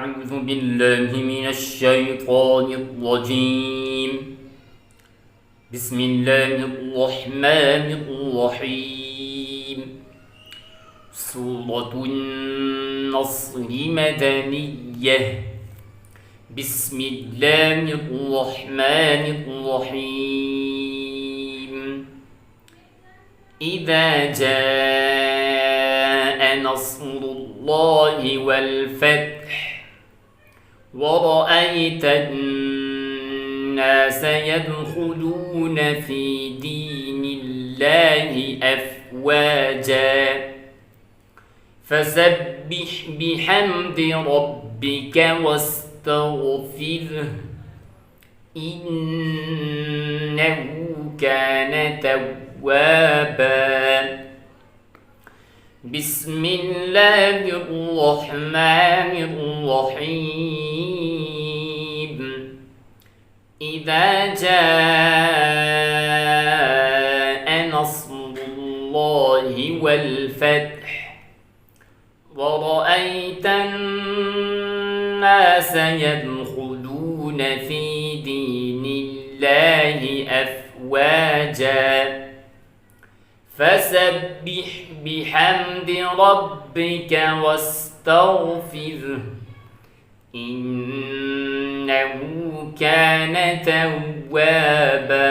أعوذ بالله من الشيطان الرجيم. بسم الله الرحمن الرحيم. سورة النصر مدنية. بسم الله الرحمن الرحيم. إذا جاء نصر الله والفتح ورأيت الناس يدخلون في دين الله أفواجا فسبح بحمد ربك واستغفره إنه كان توابا. بسم الله الرحمن الرحيم. إذا جاء نصر الله والفتح ورأيت الناس يدخلون في دين الله أفواجا فسبح بحمد ربك واستغفره إنه كان توابا.